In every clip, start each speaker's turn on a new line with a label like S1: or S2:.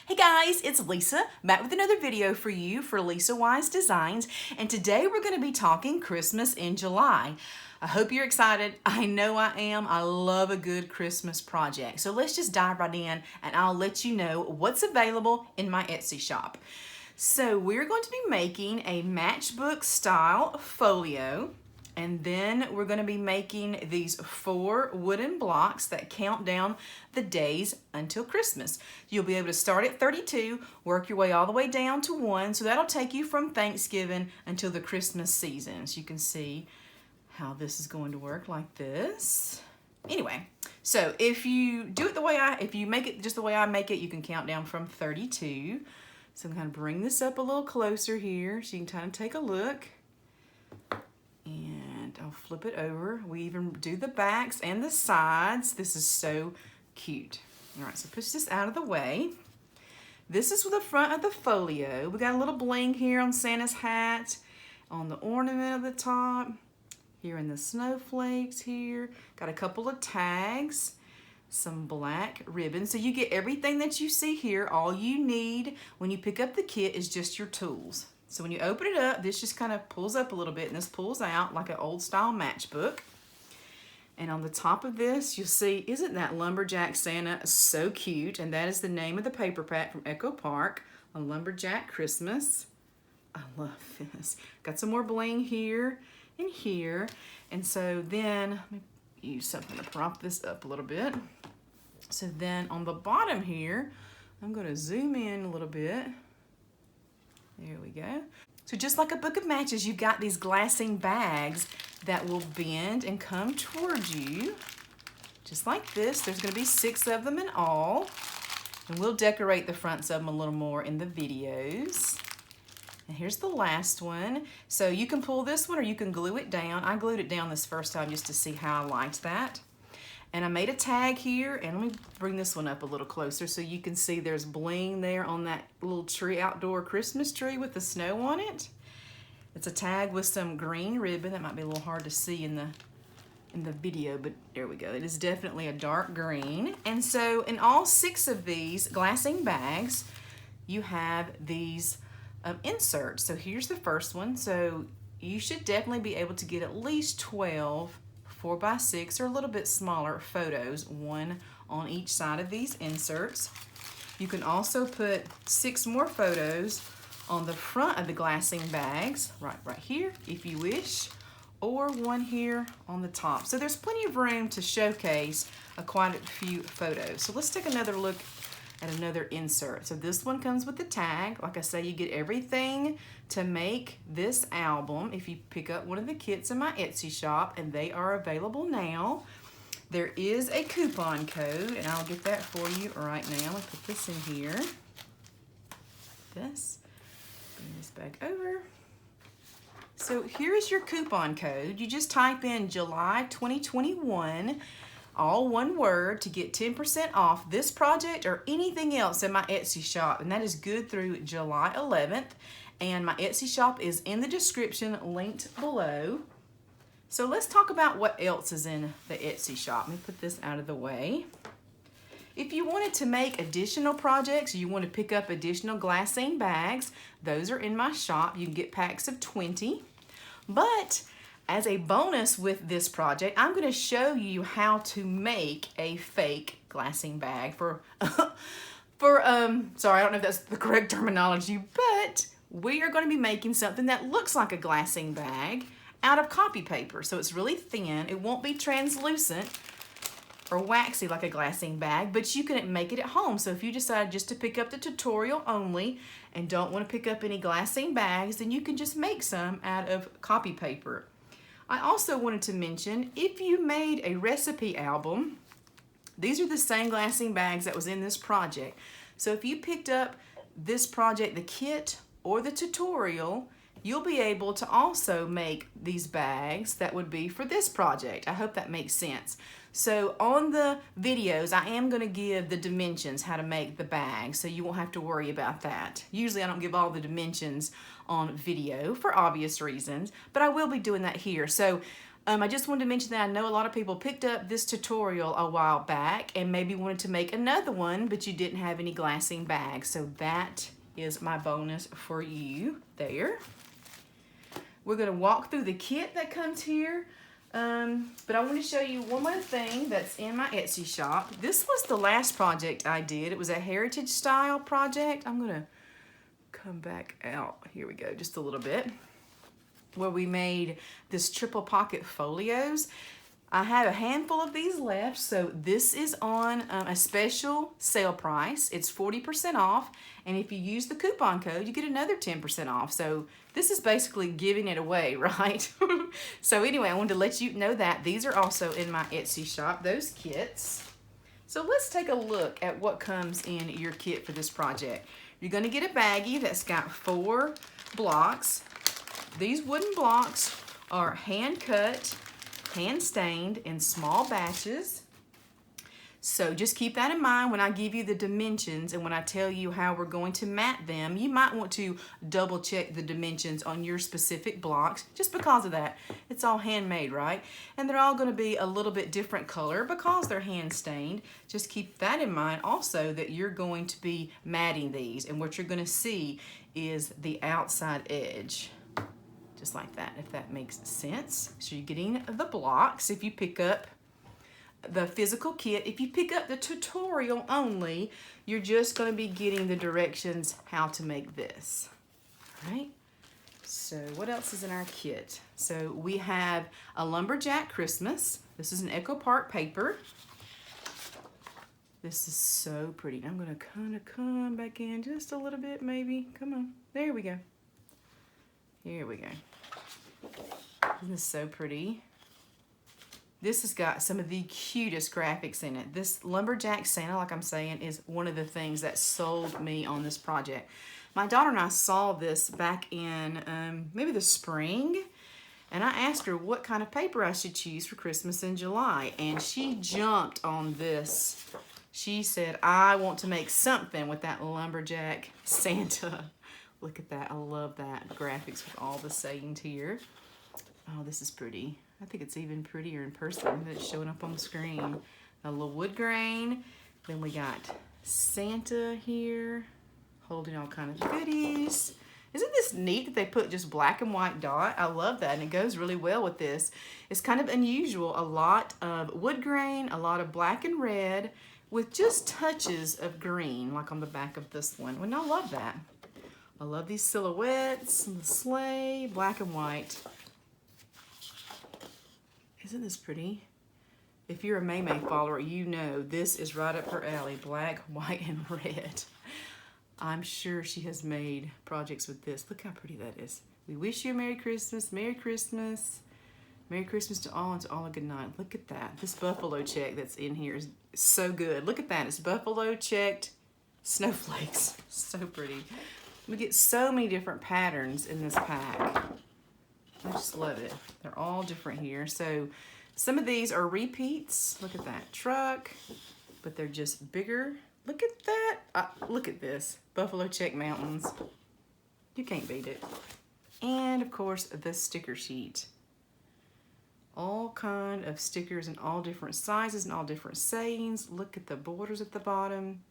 S1: Hey guys, it's Lisa, back with another video for you for Lisa Wise Designs, and today we're going to be talking Christmas in July. I hope you're excited. I know I am. I love a good Christmas project. So let's just dive right in and I'll let you know what's available in my Etsy shop. So we're going to be making a matchbook style folio. And then we're going to be making these 4 wooden blocks that count down the days until Christmas. You'll be able to start at 32, work your way all the way down to 1. So that'll take you from Thanksgiving until the Christmas season. So you can see how this is going to work like this. Anyway, so if you do it the way if you make it just the way I make it, you can count down from 32. So I'm going to bring this up a little closer here so you can kind of take a look. And I'll flip it over. We even do the backs and the sides. This is so cute. All right, so push this out of the way. This is the front of the folio. We got a little bling here on Santa's hat, on the ornament of the top, here in the snowflakes here. Got a couple of tags, some black ribbon. So you get everything that you see here. All you need when you pick up the kit is just your tools. So when you open it up, this just kind of pulls up a little bit and this pulls out like an old style matchbook. And on the top of this, you'll see, isn't that Lumberjack Santa so cute? And that is the name of the paper pack from Echo Park, a Lumberjack Christmas. I love this. Got some more bling here and here. And so then, let me use something to prop this up a little bit. So then on the bottom here, I'm going to zoom in a little bit. There we go. So just like a book of matches, you've got these glassing bags that will bend and come towards you. Just like this. There's going to be 6 of them in all. And we'll decorate the fronts of them a little more in the videos. And here's the last one. So you can pull this one or you can glue it down. I glued it down this first time just to see how I liked that. And I made a tag here, and let me bring this one up a little closer so you can see there's bling there on that little tree, outdoor Christmas tree with the snow on it. It's a tag with some green ribbon. That might be a little hard to see in the video, but there we go. It is definitely a dark green. And so in all 6 of these glassing bags, you have these inserts. So here's the first one. So you should definitely be able to get at least 12 4x6 or a little bit smaller photos, 1 on each side of these inserts. You can also put 6 more photos on the front of the glassing bags, right here if you wish, or 1 here on the top. So there's plenty of room to showcase quite a few photos. So let's take another look at another insert. So this one comes with the tag. Like I say, you get everything to make this album if you pick up one of the kits in my Etsy shop, and they are available now. There is a coupon code, and I'll get that for you right now. I'll put this in here. Bring this back over. So here is your coupon code. You just type in July 2021, all one word, to get 10% off this project or anything else in my Etsy shop. And that is good through July 11th. And my Etsy shop is in the description, linked below. So let's talk about what else is in the Etsy shop. Let me put this out of the way. If you wanted to make additional projects, you want to pick up additional glassine bags, those are in my shop. You can get packs of 20. But as a bonus with this project, I'm going to show you how to make a fake glassine bag for, sorry, I don't know if that's the correct terminology, but we are going to be making something that looks like a glassine bag out of copy paper. So it's really thin. It won't be translucent or waxy like a glassine bag, but you can make it at home. So if you decide just to pick up the tutorial only and don't want to pick up any glassine bags, then you can just make some out of copy paper. I also wanted to mention, if you made a recipe album, these are the same glassine bags that was in this project. So if you picked up this project, the kit or the tutorial, you'll be able to also make these bags that would be for this project. I hope that makes sense. So on the videos, I am going to give the dimensions, how to make the bag, so you won't have to worry about that. Usually I don't give all the dimensions on video for obvious reasons, but I will be doing that here. So I just wanted to mention that I know a lot of people picked up this tutorial a while back and maybe wanted to make another one, but you didn't have any glassine bags. So that is my bonus for you there. We're gonna walk through the kit that comes here. But I want to show you one more thing that's in my Etsy shop. This was the last project I did. It was a heritage style project. I'm gonna come back out. Here we go, just a little bit. Where we made this triple pocket folios. I have a handful of these left, so this is on a special sale price. It's 40% off, and if you use the coupon code, you get another 10% off. So this is basically giving it away, right? So anyway, I wanted to let you know that. These are also in my Etsy shop, those kits. So let's take a look at what comes in your kit for this project. You're gonna get a baggie that's got 4 blocks. These wooden blocks are hand cut, hand stained in small batches. So just keep that in mind when I give you the dimensions and when I tell you how we're going to mat them. You might want to double check the dimensions on your specific blocks just because of that. It's all handmade, right? And they're all going to be a little bit different color because they're hand stained. Just keep that in mind also that you're going to be matting these, and what you're going to see is the outside edge. Just like that, if that makes sense. So you're getting the blocks if you pick up the physical kit. If you pick up the tutorial only, you're just going to be getting the directions how to make this. All right? So what else is in our kit? So we have a Lumberjack Christmas. This is an Echo Park paper. This is so pretty. I'm going to kind of come back in just a little bit maybe. Come on. There we go. Here we go. Isn't this so pretty? This has got some of the cutest graphics in it. This Lumberjack Santa, like I'm saying, is one of the things that sold me on this project. My daughter and I saw this back in maybe the spring, and I asked her what kind of paper I should choose for Christmas in July, and she jumped on this. She said, I want to make something with that Lumberjack Santa. Look at that. I love that graphics with all the sayings here. Oh, this is pretty. I think it's even prettier in person than it's showing up on the screen. A little wood grain. Then we got Santa here holding all kind of goodies. Isn't this neat that they put just black and white dot? I love that, and it goes really well with this. It's kind of unusual. A lot of wood grain, a lot of black and red with just touches of green, like on the back of this one. And I love that. I love these silhouettes and the sleigh, black and white. Isn't this pretty? If you're a May May follower, you know this is right up her alley, black, white, and red. I'm sure she has made projects with this. Look how pretty that is. We wish you a Merry Christmas, Merry Christmas. Merry Christmas to all and to all a good night. Look at that. This buffalo check that's in here is so good. Look at that. It's buffalo checked snowflakes. So pretty. We get so many different patterns in this pack. I just love it. They're all different here. So some of these are repeats. Look at that truck, but they're just bigger. Look at that. Look at this. Buffalo Check Mountains. You can't beat it. And of course, the sticker sheet. All kind of stickers in all different sizes and all different sayings. Look at the borders at the bottom.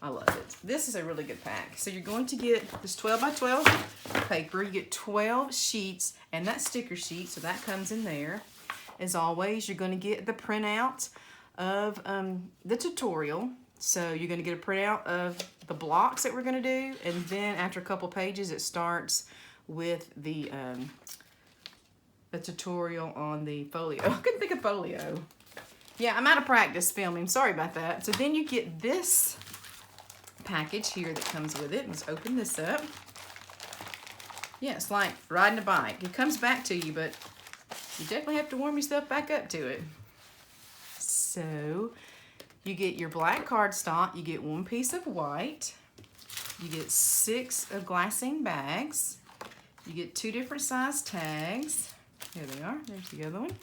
S1: I love it. This is a really good pack. So you're going to get this 12 by 12 paper. You get 12 sheets and that sticker sheet, so that comes in there. As always, you're going to get the printout of the tutorial. So you're going to get a printout of the blocks that we're going to do, and then after a couple pages, it starts with the tutorial on the folio. I couldn't think of folio. Yeah, I'm out of practice filming. Sorry about that. So then you get this package here that comes with it. Let's open this up. Yeah, it's like riding a bike. It comes back to you, but you definitely have to warm yourself back up to it. So you get your black cardstock. You get 1 piece of white. You get 6 of glassine bags. You get 2 different size tags. Here they are. There's the other one.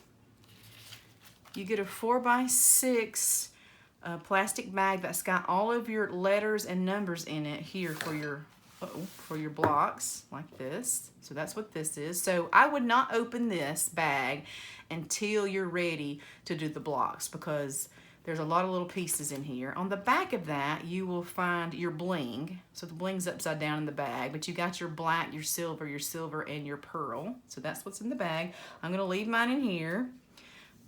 S1: You get a 4 by 6 plastic bag that's got all of your letters and numbers in it here for your for your blocks like this. So that's what this is. So I would not open this bag until you're ready to do the blocks because there's a lot of little pieces in here. On the back of that, you will find your bling. So the bling's upside down in the bag, but you got your black, your silver, and your pearl. So that's what's in the bag. I'm gonna leave mine in here.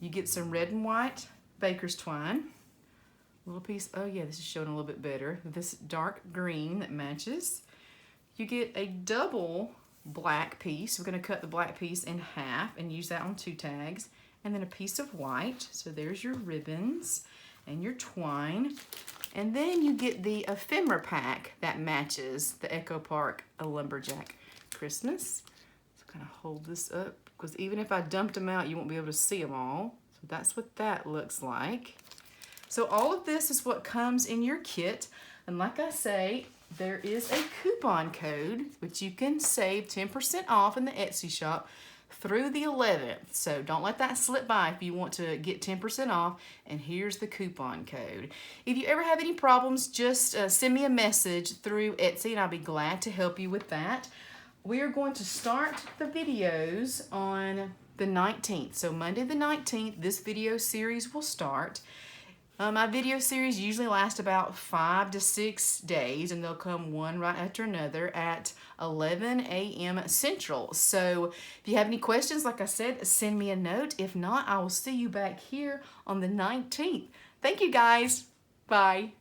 S1: You get some red and white baker's twine. Little piece, oh yeah, this is showing a little bit better. This dark green that matches. You get a double black piece. We're gonna cut the black piece in half and use that on 2 tags. And then a piece of white. So there's your ribbons and your twine. And then you get the ephemera pack that matches the Echo Park A Lumberjack Christmas. So kind of hold this up because even if I dumped them out, you won't be able to see them all. So that's what that looks like. So all of this is what comes in your kit. And like I say, there is a coupon code which you can save 10% off in the Etsy shop through the 11th. So don't let that slip by if you want to get 10% off. And here's the coupon code. If you ever have any problems, just send me a message through Etsy and I'll be glad to help you with that. We are going to start the videos on the 19th. So Monday the 19th, this video series will start. My video series usually last about 5 to 6 days, and they'll come one right after another at 11 a.m. Central. So if you have any questions, like I said, send me a note. If not, I will see you back here on the 19th. Thank you guys. Bye.